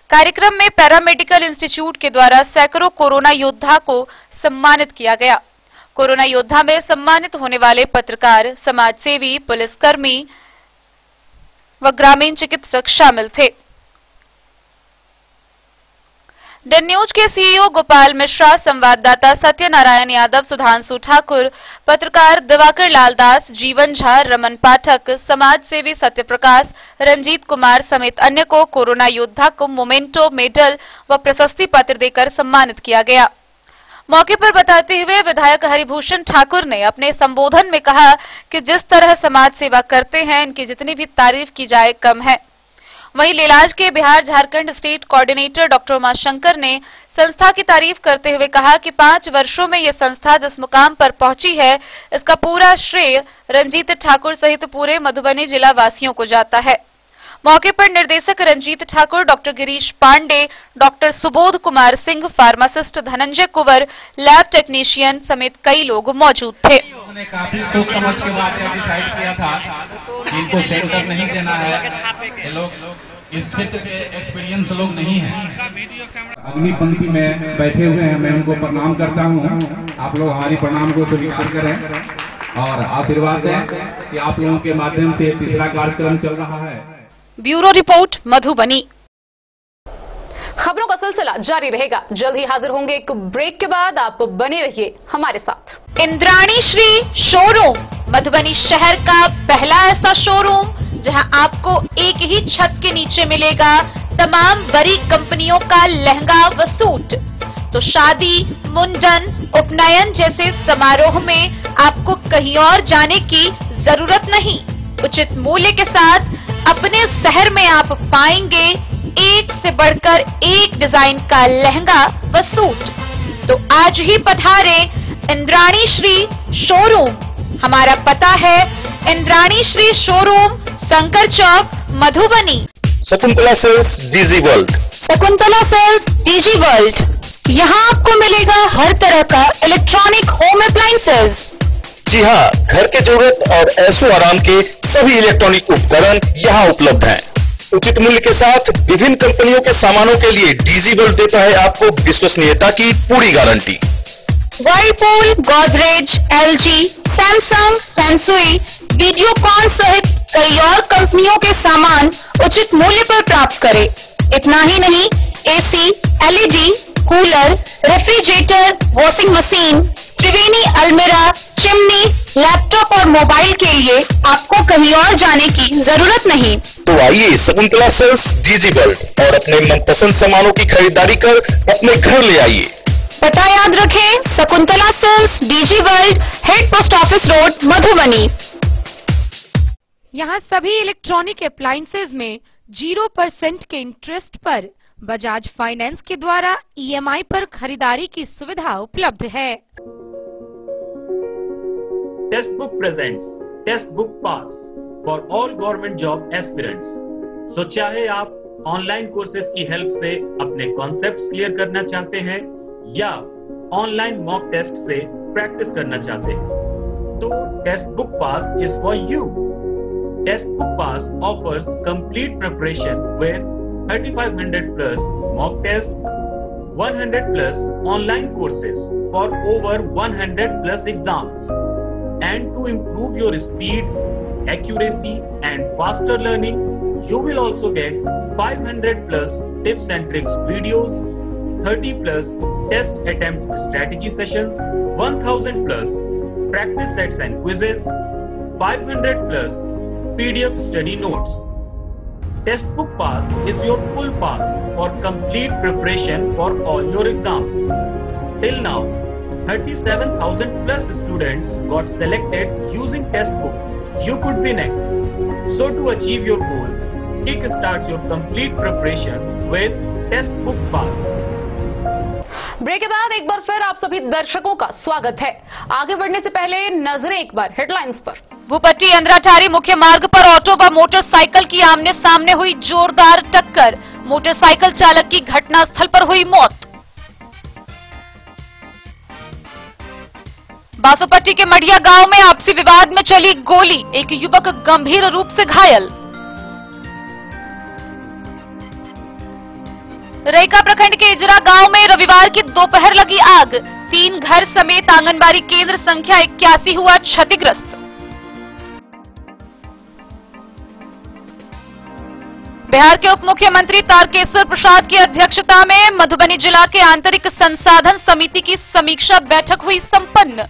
कार्यक्रम में पैरामेडिकल इंस्टीट्यूट के द्वारा सैकड़ों कोरोना योद्धा को सम्मानित किया गया। कोरोना योद्धा में सम्मानित होने वाले पत्रकार, समाजसेवी, पुलिसकर्मी व ग्रामीण चिकित्सक शामिल थे। डन न्यूज के सीईओ गोपाल मिश्रा, संवाददाता सत्यनारायण यादव, सुधांशु ठाकुर, पत्रकार दिवाकर लाल दास, जीवन झा, रमन पाठक, समाजसेवी सत्यप्रकाश, रंजीत कुमार समेत अन्य को कोरोना योद्धा को मोमेंटो, मेडल व प्रशस्ति पत्र देकर सम्मानित किया गया। मौके पर बताते हुए विधायक हरिभूषण ठाकुर ने अपने संबोधन में कहा कि जिस तरह समाज सेवा करते हैं, इनकी जितनी भी तारीफ की जाए कम है। वहीं लीलाज के Bihar Jharkhand state coordinator doctor Umashankar ने संस्था की तारीफ करते हुए कहा कि 5 वर्षों में यह संस्था जिस मुकाम पर पहुंची है, इसका पूरा श्रेय रंजीत ठाकुर सहित पूरे मधुबनी जिला वासियों को जाता है। मौके पर निर्देशक Ranjit Thakur, doctor Girish Pandey, doctor Subodh Kumar Singh, pharmacist Dhananjay Kunwar, lab technician समेत कई लोग मौजूद थे। उन्होंने काफी सोच समझ के बाद डिसाइड किया था कि इनको सेंटर नहीं देना है। ये लोग इस क्षेत्र के एक्सपीरियंस लोग नहीं हैं। अग्नि पंक्ति में बैठे हुए हैं, मैं उनको प्रणाम करता हूँ। आप लोग हमारी प्रणाम को स्वीकार करें और आशीर्वाद दें कि आप लोगों के माध्यम से तीसरा कार्यक्रम चल रहा है। Bureau report, Madhubani. खबरों का सिलसिला जारी रहेगा। जल्द ही हाजिर होंगे एक ब्रेक के बाद। आप बने रहिए हमारे साथ। इंद्राणी श्री शोरूम, मधुबनी शहर का पहला ऐसा शोरूम जहां आपको एक ही छत के नीचे मिलेगा तमाम बड़ी कंपनियों का लहंगा व सूट। तो शादी, मुंडन, उपनयन जैसे समारोह में आपको कहीं और जाने की जरूरत नहीं। उचित मूल्य के साथ अपने शहर में आप पाएंगे एक से बढ़कर एक डिजाइन का लहंगा व सूट। तो आज ही पधारे इंद्राणी श्री शोरूम। हमारा पता है Indrani Shri showroom, Shankar Chowk, Madhubani. Shakuntala sales DG world. Shakuntala sales DG world, यहाँ आपको मिलेगा हर तरह का इलेक्ट्रॉनिक होम अप्लायंसेज। जी हाँ, घर के जरूरत और ऐशो आराम के सभी इलेक्ट्रॉनिक उपकरण यहाँ उपलब्ध हैं। उचित मूल्य के साथ विभिन्न कंपनियों के सामानों के लिए डीजी वर्ल्ड देता है आपको विश्वसनीयता की पूरी guarantee. Whirlpool, Godrej, LG, Samsung, Sansui, Videocon सहित कई और कंपनियों के सामान उचित मूल्य पर प्राप्त करें। इतना ही नहीं, AC, LED, cooler, refrigerator, washing machine, Triveni अलमीरा, चिमनी, लैपटॉप और मोबाइल के लिए आपको कहीं और जाने की जरूरत नहीं। तो आइए शकुंतला सेल्स डीजी वर्ल्ड और अपने मनपसंद सामानों की खरीदारी कर अपने घर ले आइए। पता याद रखें, Shakuntala sales DG world, head post office road, Madhubani. यहाँ सभी इलेक्ट्रॉनिक अप्लायंसेज में 0% के इंटरेस्ट पर बजाज फाइनेंस के द्वारा ईएमआई पर खरीदारी की सुविधा उपलब्ध है। Testbook presents test book pass for all government job aspirants. So चाहे आप ऑनलाइन कोर्सेज की हेल्प से अपने कॉन्सेप्ट्स क्लियर करना चाहते हैं या ऑनलाइन मॉक टेस्ट से प्रैक्टिस करना चाहते हैं, तो test book pass is for you. Test book pass offers complete preparation with 3500 plus mock tests, 100 plus online courses for over 100 plus exams. And to improve your speed, accuracy and faster learning, you will also get 500 plus tips and tricks videos, 30 plus test attempt strategy sessions, 1000 plus practice sets and quizzes, 500 plus PDF study notes. Test book pass is your full pass for complete preparation for all your exams. Till now, 37,000 plus students got selected using test book. You could be next. So to achieve your goal, kickstart your complete preparation with test book pass. Break के बाद एक बार फिर आप सभी दर्शकों का स्वागत है। आगे बढ़ने से पहले नजरें एक बार हेडलाइंस पर। भूपट्टी अंधराठारी मुख्य मार्ग पर ऑटो व मोटरसाइकिल की आमने सामने हुई जोरदार टक्कर, मोटरसाइकिल चालक की घटनास्थल पर हुई मौत। बासोपट्टी के मढ़िया गांव में आपसी विवाद में चली गोली, एक युवक गंभीर रूप से घायल। रईका प्रखंड के इजरा गांव में रविवार की दोपहर लगी आग। 3 घर समेत आंगनबाड़ी केंद्र संख्या 81 हुआ क्षतिग्रस्त। बिहार के उप मुख्यमंत्री तारकेश्वर प्रसाद की अध्यक्षता में मधुबनी जिला के आंतरिक संसाधन समिति की समीक्षा बैठक हुई संपन्न।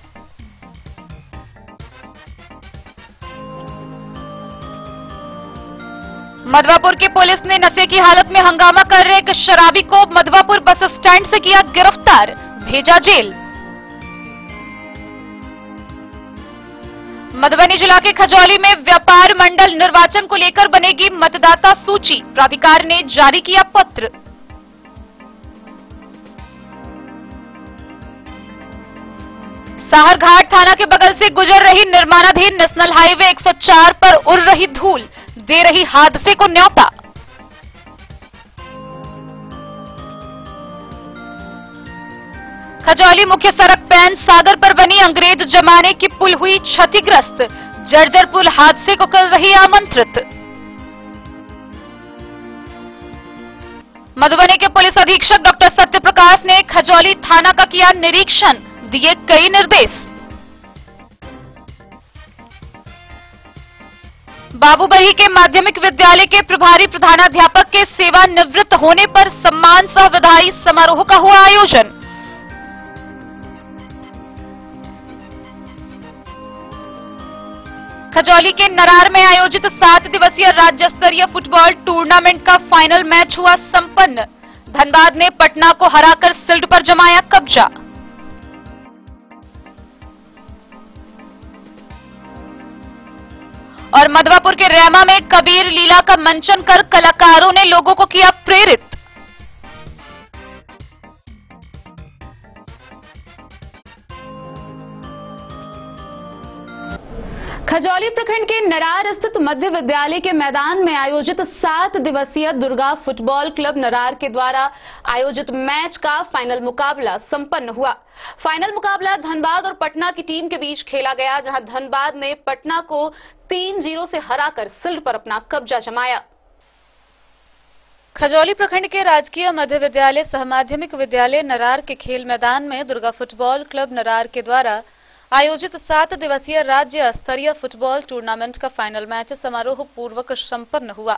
मधवापुर की पुलिस ने नशे की हालत में हंगामा कर रहे एक शराबी को मधवापुर बस स्टैंड से किया गिरफ्तार, भेजा जेल। मधुबनी जिला के खजौली में व्यापार मंडल निर्वाचन को लेकर बनेगी मतदाता सूची, प्राधिकार ने जारी किया पत्र। साहरघाट थाना के बगल से गुजर रही निर्माणाधीन नेशनल हाईवे 104 पर उड़ रही धूल दे रही हादसे को न्योता। खजौली मुख्य सड़क पैन सागर पर बनी अंग्रेज जमाने की पुल हुई क्षतिग्रस्त, जर्जर पुल हादसे को कर रही आमंत्रित। मधुबनी के पुलिस अधीक्षक डॉक्टर सत्यप्रकाश ने खजौली थाना का किया निरीक्षण, दिए कई निर्देश। बाबूबही के माध्यमिक विद्यालय के प्रभारी प्रधानाध्यापक के सेवानिवृत्त होने पर सम्मान सह विदाई समारोह का हुआ आयोजन। खजौली के नरार में आयोजित 7 दिवसीय राज्य स्तरीय फुटबॉल टूर्नामेंट का फाइनल मैच हुआ संपन्न। धनबाद ने पटना को हराकर सिल्ड पर जमाया कब्जा। और मधवापुर के रैमा में कबीर लीला का मंचन कर कलाकारों ने लोगों को किया प्रेरित। खजौली प्रखंड के नरार स्थित मध्य विद्यालय के मैदान में आयोजित 7 दिवसीय दुर्गा फुटबॉल क्लब नरार के द्वारा आयोजित मैच का फाइनल मुकाबला संपन्न हुआ। फाइनल मुकाबला धनबाद और पटना की टीम के बीच खेला गया, जहां धनबाद ने पटना को 3-0 से हराकर सिल्ड पर अपना कब्जा जमाया। खजौली प्रखंड के राजकीय मध्य विद्यालय सह माध्यमिक विद्यालय नरार के खेल मैदान में दुर्गा फुटबॉल क्लब नरार के द्वारा आयोजित 7 दिवसीय राज्य स्तरीय फुटबॉल टूर्नामेंट का फाइनल मैच समारोह पूर्वक संपन्न हुआ।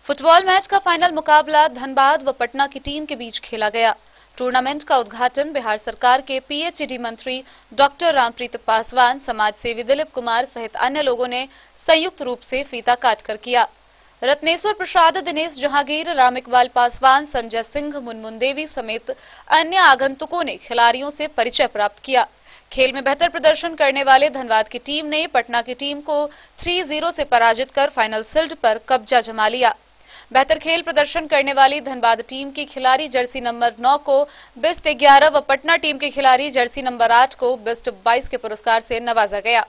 फुटबॉल मैच का फाइनल मुकाबला धनबाद व पटना की टीम के बीच खेला गया। टूर्नामेंट का उद्घाटन बिहार सरकार के पीएचईडी मंत्री डॉक्टर रामप्रीत पासवान, समाज सेवी दिलीप कुमार सहित अन्य लोगों ने संयुक्त रूप से फीता काटकर किया। रत्नेश्वर प्रसाद, दिनेश जहांगीर, राम इकबाल पासवान, संजय सिंह, मुनमुन देवी समेत अन्य आगंतुकों ने खिलाड़ियों से परिचय प्राप्त किया। खेल में बेहतर प्रदर्शन करने वाले धनबाद की टीम ने पटना की टीम को 3-0 से पराजित कर फाइनल सिल्ड पर कब्जा जमा लिया। बेहतर खेल प्रदर्शन करने वाली धनबाद टीम की खिलाड़ी जर्सी नंबर 9 को बेस्ट 11 व पटना टीम के खिलाड़ी जर्सी नंबर 8 को बेस्ट 22 के पुरस्कार से नवाजा गया।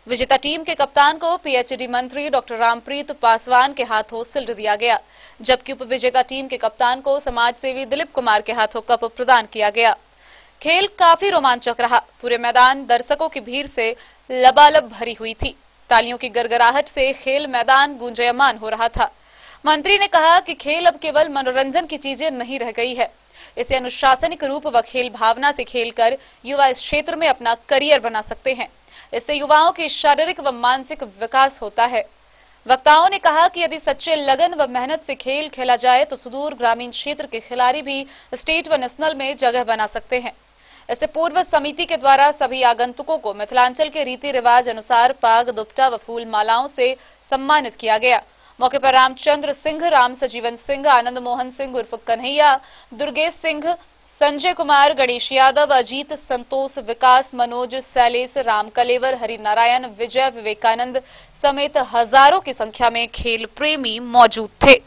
विजेता टीम के कप्तान को पीएचईडी मंत्री डॉक्टर रामप्रीत पासवान के हाथों सिल्ड दिया गया, जबकि उपविजेता टीम के कप्तान को समाज सेवी दिलीप कुमार के हाथों कप प्रदान किया गया। खेल काफी रोमांचक रहा। पूरे मैदान दर्शकों की भीड़ से लबालब भरी हुई थी। तालियों की गड़गड़ाहट से खेल मैदान गूंजायमान हो रहा था। मंत्री ने कहा कि खेल अब केवल मनोरंजन की चीजें नहीं रह गई है, इसे अनुशासनिक रूप व खेल भावना से खेलकर युवा इस क्षेत्र में अपना करियर बना सकते हैं। इससे युवाओं के शारीरिक व मानसिक विकास होता है। वक्ताओं ने कहा कि यदि सच्चे लगन व मेहनत से खेल खेला जाए तो सुदूर ग्रामीण क्षेत्र के खिलाड़ी भी स्टेट व नेशनल में जगह बना सकते हैं। इससे पूर्व समिति के द्वारा सभी आगंतुकों को मिथिलांचल के रीति रिवाज अनुसार पाग, दुपट्टा व फूल मालाओं से सम्मानित किया गया। मौके पर रामचंद्र सिंह, राम सजीवन सिंह, आनंद मोहन सिंह उर्फ कन्हैया, दुर्गेश सिंह, संजय कुमार, गणेश यादव, अजीत, संतोष, विकास, मनोज, शैलेश, राम कलेवर, हरि नारायण, विजय, विवेकानंद समेत हजारों की संख्या में खेल प्रेमी मौजूद थे।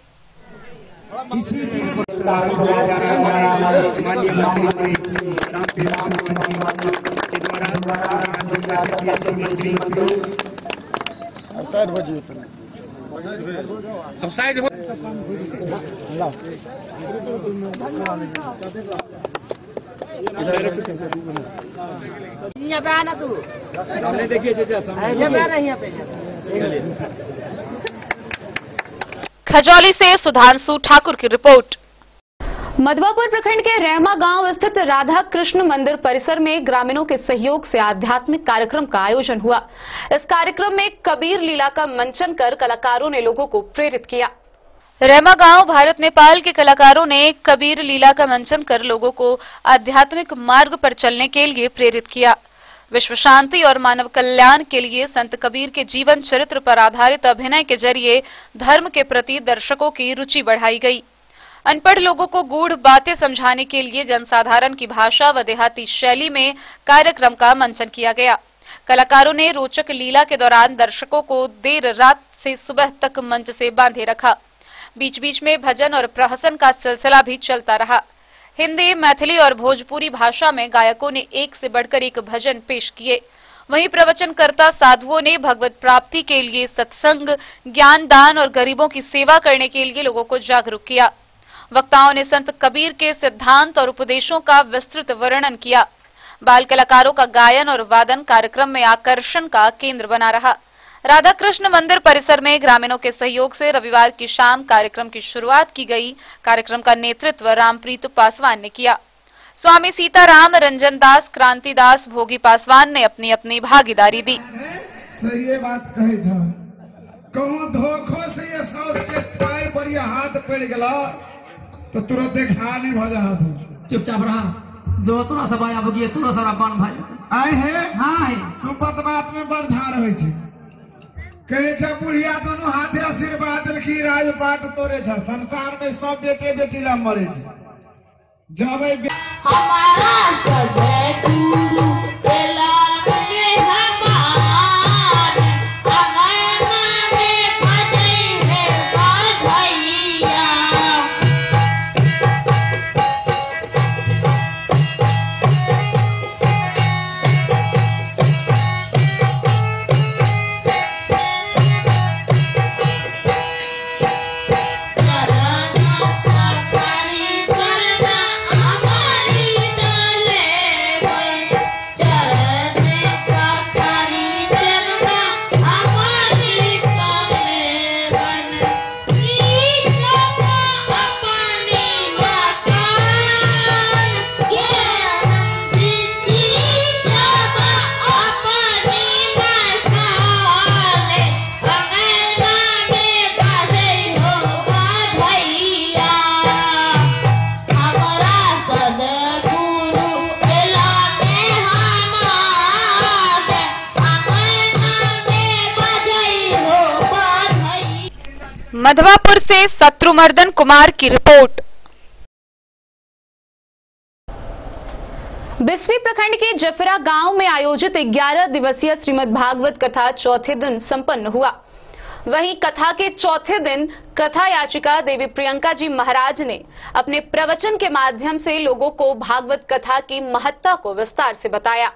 खजौली से सुधांशु ठाकुर की रिपोर्ट। मधवापुर प्रखंड के रहमा गांव स्थित राधा कृष्ण मंदिर परिसर में ग्रामीणों के सहयोग से आध्यात्मिक कार्यक्रम का आयोजन हुआ। इस कार्यक्रम में कबीर लीला का मंचन कर कलाकारों ने लोगों को प्रेरित किया। रहमा गांव भारत नेपाल के कलाकारों ने कबीर लीला का मंचन कर लोगों को आध्यात्मिक मार्ग पर चलने के लिए प्रेरित किया। विश्व शांति और मानव कल्याण के लिए संत कबीर के जीवन चरित्र पर आधारित अभिनय के जरिए धर्म के प्रति दर्शकों की रुचि बढ़ाई गई। अनपढ़ लोगों को गूढ़ बातें समझाने के लिए जनसाधारण की भाषा व देहाती शैली में कार्यक्रम का मंचन किया गया। कलाकारों ने रोचक लीला के दौरान दर्शकों को देर रात से सुबह तक मंच से बांधे रखा। बीच बीच में भजन और प्रहसन का सिलसिला भी चलता रहा। हिंदी, मैथिली और भोजपुरी भाषा में गायकों ने एक से बढ़कर एक भजन पेश किए। वहीं प्रवचनकर्ता साधुओं ने भगवत प्राप्ति के लिए सत्संग, ज्ञान दान और गरीबों की सेवा करने के लिए लोगों को जागरूक किया। वक्ताओं ने संत कबीर के सिद्धांत और उपदेशों का विस्तृत वर्णन किया। बाल कलाकारों का गायन और वादन कार्यक्रम में आकर्षण का केंद्र बना रहा। राधा कृष्ण मंदिर परिसर में ग्रामीणों के सहयोग से रविवार की शाम कार्यक्रम की शुरुआत की गई। कार्यक्रम का नेतृत्व रामप्रीत पासवान ने किया। स्वामी सीताराम, रंजन दास, क्रांति दास, भोगी पासवान ने अपनी अपनी भागीदारी दी। ये बात कहे कहूँ धोखो से ये सोच के पैर पर ये हाथ पड़ गया तो तुरंत खा नहीं भजा हाथ चुपचाप रहा। जो तोरा सब आया बगिए तोरा सारा बन भाई आए है। हाँ है सुपत बात में बंधा रहे छे। कहे छे बुढ़िया दोनों हाथे आशीर्वाद की राजपाट तोरे छे। संसार में सब बेटे बेटी ला मरे छे। जब हमारा सब गुरु तेला मधवापुर से शत्रुमर्दन कुमार की रिपोर्ट। बिस्वी प्रखंड के जफरा गांव में आयोजित 11 दिवसीय श्रीमद् भागवत कथा चौथे दिन संपन्न हुआ। वहीं कथा के चौथे दिन कथा याचिका देवी प्रियंका जी महाराज ने अपने प्रवचन के माध्यम से लोगों को भागवत कथा की महत्ता को विस्तार से बताया।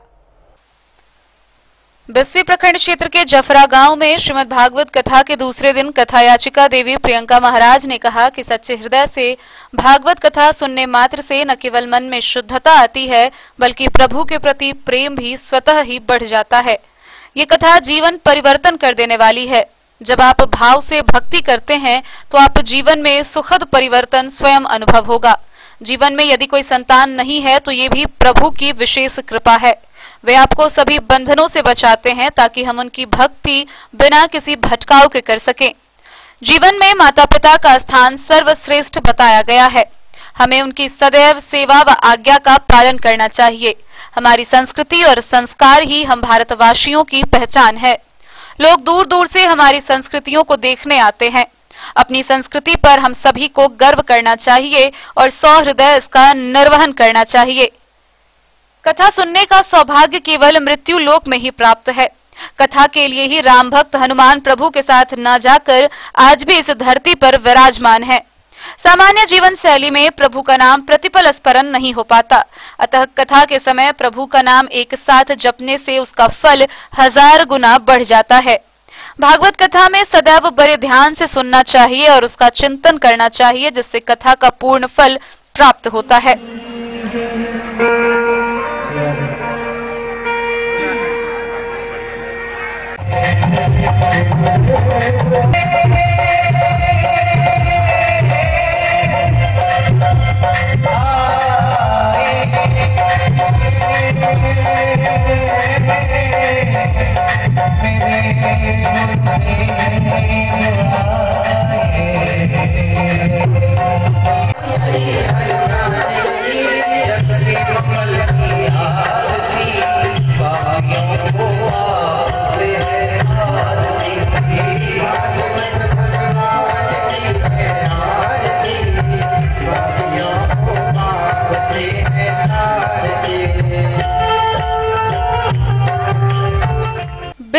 बिस्वी प्रखंड क्षेत्र के जफरा गांव में श्रीमद् भागवत कथा के दूसरे दिन कथा याचिका देवी प्रियंका महाराज ने कहा कि सच्चे हृदय से भागवत कथा सुनने मात्र से न केवल मन में शुद्धता आती है बल्कि प्रभु के प्रति प्रेम भी स्वतः ही बढ़ जाता है। ये कथा जीवन परिवर्तन कर देने वाली है। जब आप भाव से भक्ति करते हैं तो आप जीवन में सुखद परिवर्तन स्वयं अनुभव होगा। जीवन में यदि कोई संतान नहीं है तो ये भी प्रभु की विशेष कृपा है। वे आपको सभी बंधनों से बचाते हैं ताकि हम उनकी भक्ति बिना किसी भटकाव के कर सकें। जीवन में माता पिता का स्थान सर्वश्रेष्ठ बताया गया है। हमें उनकी सदैव सेवा व आज्ञा का पालन करना चाहिए। हमारी संस्कृति और संस्कार ही हम भारतवासियों की पहचान है। लोग दूर दूर से हमारी संस्कृतियों को देखने आते हैं। अपनी संस्कृति पर हम सभी को गर्व करना चाहिए और सहृदय इसका निर्वहन करना चाहिए। कथा सुनने का सौभाग्य केवल मृत्यु लोक में ही प्राप्त है। कथा के लिए ही राम भक्त हनुमान प्रभु के साथ न जाकर आज भी इस धरती पर विराजमान है। सामान्य जीवन शैली में प्रभु का नाम प्रतिपल स्मरण नहीं हो पाता, अतः कथा के समय प्रभु का नाम एक साथ जपने से उसका फल 1000 गुना बढ़ जाता है। भागवत कथा में सदैव बड़े ध्यान से सुनना चाहिए और उसका चिंतन करना चाहिए, जिससे कथा का पूर्ण फल प्राप्त होता है।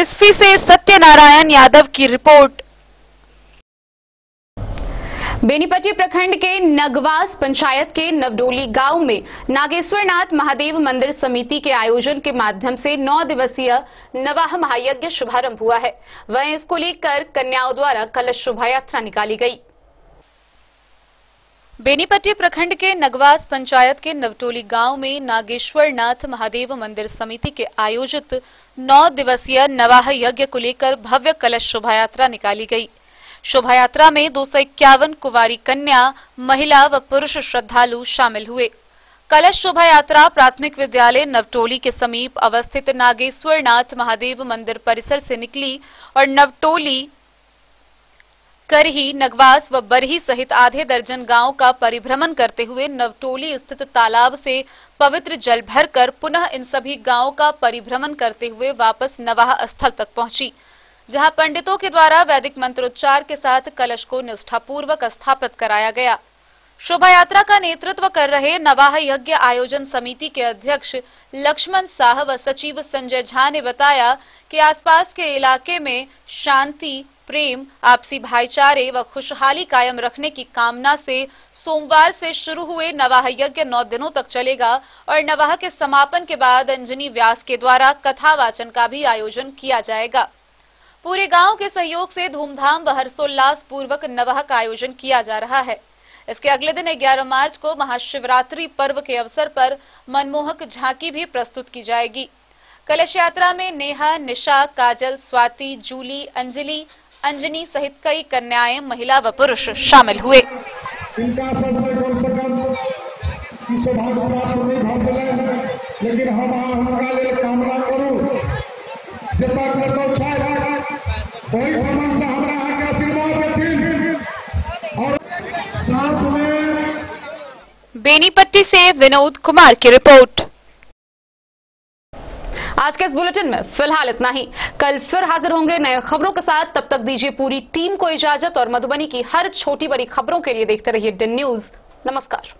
बिस्फी से सत्यनारायण यादव की रिपोर्ट। बेनीपट्टी प्रखंड के नगवास पंचायत के नवडोली गांव में नागेश्वरनाथ महादेव मंदिर समिति के आयोजन के माध्यम से 9 दिवसीय नवाह महायज्ञ शुभारंभ हुआ है। वहीं इसको लेकर कन्याओं द्वारा कलश शोभा यात्रा निकाली गई। बेनीपट्टी प्रखंड के नगवास पंचायत के नवटोली गांव में नागेश्वरनाथ महादेव मंदिर समिति के आयोजित 9 दिवसीय नवाह यज्ञ को लेकर भव्य कलश शोभा यात्रा निकाली गई। शोभा यात्रा में 251 कुंवारी कन्या, महिला व पुरुष श्रद्धालु शामिल हुए। कलश शोभा यात्रा प्राथमिक विद्यालय नवटोली के समीप अवस्थित नागेश्वरनाथ महादेव मंदिर परिसर से निकली और नवटोली, करही, नगवास व बरही सहित आधे दर्जन गांव का परिभ्रमण करते हुए नवटोली स्थित तालाब से पवित्र जल भरकर पुनः इन सभी गांवों का परिभ्रमण करते हुए वापस नवाह स्थल तक पहुंची, जहां पंडितों के द्वारा वैदिक मंत्रोच्चार के साथ कलश को निष्ठापूर्वक स्थापित कराया गया। शोभा यात्रा का नेतृत्व कर रहे नवाह यज्ञ आयोजन समिति के अध्यक्ष लक्ष्मण साह व सचिव संजय झा ने बताया कि आसपास के इलाके में शांति, प्रेम, आपसी भाईचारे व खुशहाली कायम रखने की कामना से सोमवार से शुरू हुए नवाह यज्ञ 9 दिनों तक चलेगा और नवाह के समापन के बाद अंजनी व्यास के द्वारा कथा वाचन का भी आयोजन किया जाएगा। पूरे गांव के सहयोग से धूमधाम व हर्षोल्लास पूर्वक नवाह का आयोजन किया जा रहा है। इसके अगले दिन 11 मार्च को महाशिवरात्रि पर्व के अवसर पर मनमोहक झांकी भी प्रस्तुत की जाएगी। कलश यात्रा में नेहा, निशा, काजल, स्वाति, जूली, अंजलि, अंजनी सहित कई कन्याएं, महिला व पुरुष शामिल हुए। लेकिन हम हमारा लिए कामना करूं जितना करतो छाया कोई भगवान से हमरा आगे आशीर्वाद देथिन। और साथ में बेनीपट्टी से विनोद कुमार की रिपोर्ट। आज के इस बुलेटिन में फिलहाल इतना ही। कल फिर हाजिर होंगे नए खबरों के साथ। तब तक दीजिए पूरी टीम को इजाजत और मधुबनी की हर छोटी बड़ी खबरों के लिए देखते रहिए DIN न्यूज। नमस्कार।